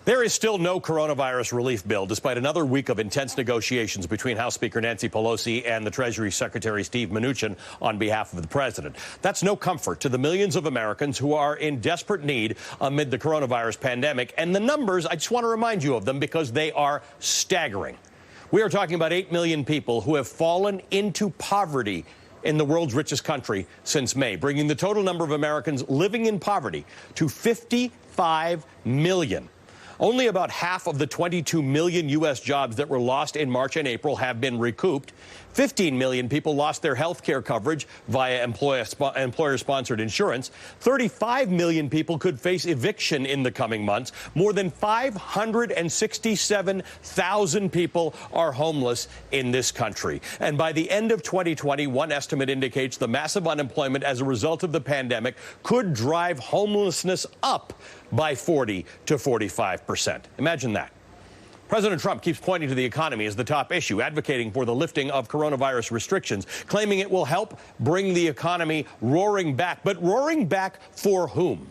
There is still no coronavirus relief bill, despite another week of intense negotiations between House Speaker Nancy Pelosi and the Treasury Secretary Steve Mnuchin on behalf of the president. That's no comfort to the millions of Americans who are in desperate need amid the coronavirus pandemic. And the numbers, I just want to remind you of them because they are staggering. We are talking about 8 million people who have fallen into poverty in the world's richest country since May, bringing the total number of Americans living in poverty to 55 million. Only about half of the 22 million U.S. jobs that were lost in March and April have been recouped. 15 million people lost their health care coverage via employer-sponsored insurance. 35 million people could face eviction in the coming months. More than 567,000 people are homeless in this country. And by the end of 2020, one estimate indicates the massive unemployment as a result of the pandemic could drive homelessness up by 40 to 45%. Imagine that. President Trump keeps pointing to the economy as the top issue, advocating for the lifting of coronavirus restrictions, claiming it will help bring the economy roaring back. But roaring back for whom?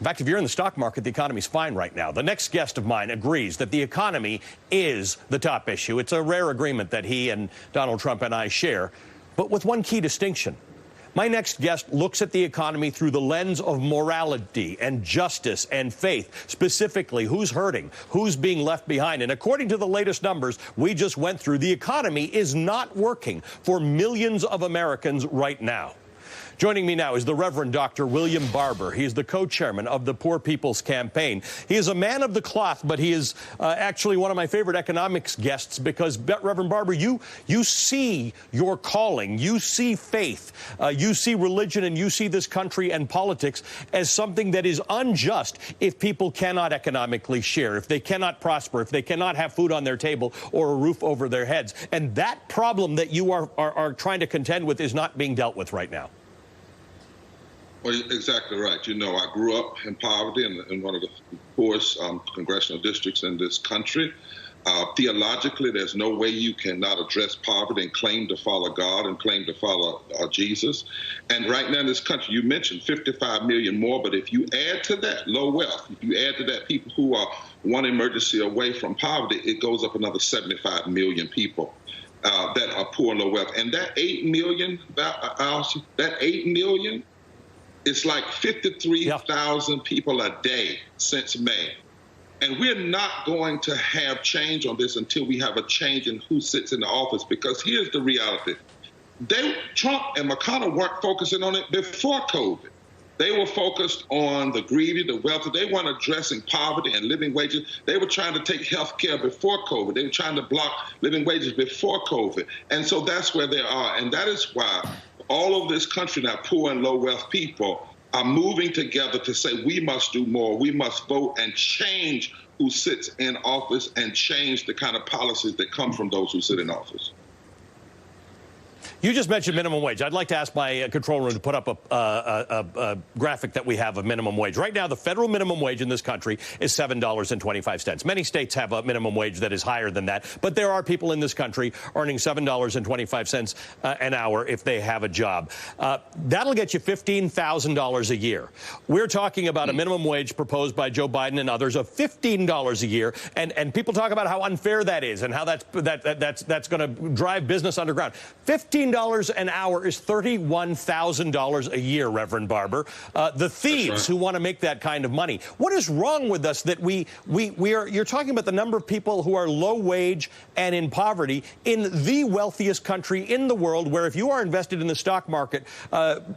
In fact, if you're in the stock market, the economy's fine right now. The next guest of mine agrees that the economy is the top issue. It's a rare agreement that he and Donald Trump and I share, but with one key distinction. My next guest looks at the economy through the lens of morality and justice and faith, specifically who's hurting, who's being left behind. And according to the latest numbers we just went through, the economy is not working for millions of Americans right now. Joining me now is the Reverend Dr. William Barber. He is the co-chairman of the Poor People's Campaign. He is a man of the cloth, but he is actually one of my favorite economics guests because, Reverend Barber, you see your calling, you see faith, you see religion, and you see this country and politics as something that is unjust if people cannot economically share, if they cannot prosper, if they cannot have food on their table or a roof over their heads. And that problem that you are trying to contend with is not being dealt with right now. Well, exactly right. You know, I grew up in poverty in one of the poorest congressional districts in this country. Theologically, there's no way you cannot address poverty and claim to follow God and claim to follow Jesus. And right now in this country, you mentioned 55 million more, but if you add to that low wealth, if you add to that people who are one emergency away from poverty, it goes up another 75 million people. That are poor and low wealth. And that 8 million, that 8 million, it's like 53,000 people a day since May. And we're not going to have change on this until we have a change in who sits in the office, because here's the reality. Trump and McConnell weren't focusing on it before COVID. They were focused on the greedy, the wealthy. They weren't addressing poverty and living wages. They were trying to take health care before COVID. They were trying to block living wages before COVID. And so that's where they are. And that is why all over this country now, poor and low wealth people are moving together to say we must do more. We must vote and change who sits in office and change the kind of policies that come from those who sit in office. You just mentioned minimum wage. I'd like to ask my control room to put up a graphic that we have of minimum wage. Right now, the federal minimum wage in this country is $7.25. Many states have a minimum wage that is higher than that, but there are people in this country earning $7.25 an hour if they have a job. That'll get you $15,000 a year. We're talking about a minimum wage proposed by Joe Biden and others of $15 a year, and people talk about how unfair that is and how that's going to drive business underground. $15 an hour is $31,000 a year, Reverend Barber. The thieves who want to make that kind of money. What is wrong with us that you're talking about the number of people who are low wage and in poverty in the wealthiest country in the world, where if you are invested in the stock market,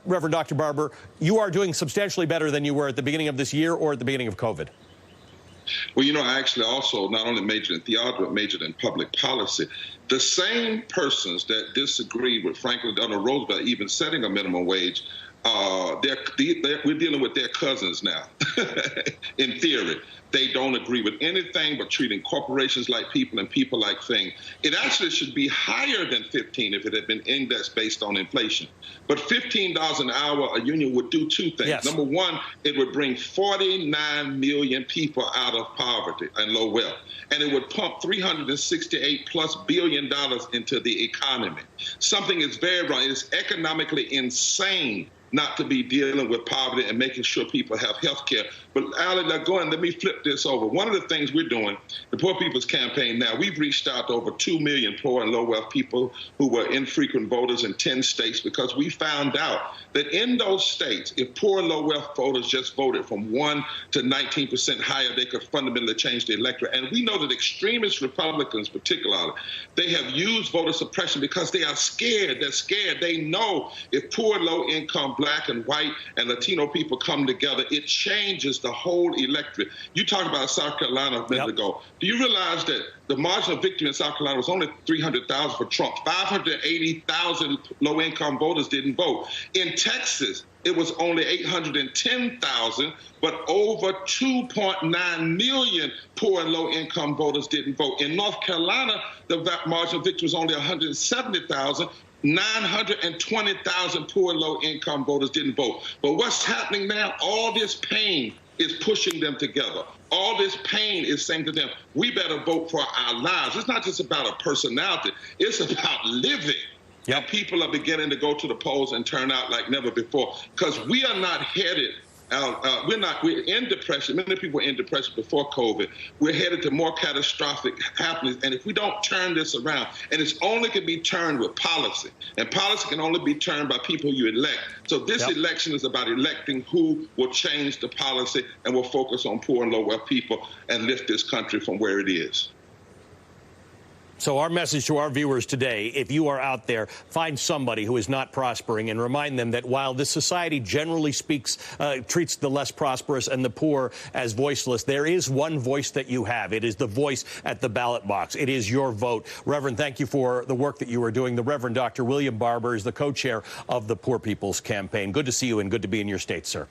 Reverend Dr. Barber, you are doing substantially better than you were at the beginning of this year or at the beginning of COVID. Well, you know, I actually also not only majored in theology, but majored in public policy. The same persons that disagreed with Franklin Delano Roosevelt even setting a minimum wage, we're dealing with their cousins now, in theory. They don't agree with anything but treating corporations like people and people like things. It actually should be higher than 15 if it had been indexed based on inflation. But $15 an hour, a union would do two things. Yes. Number one, it would bring 49 million people out of poverty and low wealth. And it would pump $368+ billion into the economy. Something is very wrong. It's economically insane not to be dealing with poverty and making sure people have health care But Allie, go ahead, let me flip this over. One of the things we're doing, the Poor People's Campaign now, we've reached out to over 2 million poor and low-wealth people who were infrequent voters in 10 states because we found out that in those states, if poor and low-wealth voters just voted from 1 to 19% higher, they could fundamentally change the electorate. And we know that extremist Republicans, particularly, they have used voter suppression because they are scared. They're scared. They know if poor, low-income, black and white and Latino people come together, it changes the whole electorate. You talked about South Carolina a minute ago. Do you realize that the margin of victory in South Carolina was only 300,000 for Trump? 580,000 low-income voters didn't vote. In Texas, it was only 810,000, but over 2.9 million poor and low-income voters didn't vote. In North Carolina, the margin of victory was only 170,000. 920,000 poor and low-income voters didn't vote. But what's happening now? All this pain is pushing them together. All this pain is saying to them, we better vote for our lives. It's not just about a personality. It's about living. Yep. And people are beginning to go to the polls and turn out like never before because we are not headed we're in depression. Many people were in depression before COVID. We're headed to more catastrophic happenings. And if we don't turn this around, and it's only can be turned with policy, and policy can only be turned by people you elect. So this election is about electing who will change the policy and will focus on poor and low-wealth people and lift this country from where it is. So our message to our viewers today, if you are out there, find somebody who is not prospering and remind them that while this society generally treats the less prosperous and the poor as voiceless, there is one voice that you have. It is the voice at the ballot box. It is your vote. Reverend, thank you for the work that you are doing. The Reverend Dr. William Barber is the co-chair of the Poor People's Campaign. Good to see you and good to be in your state, sir.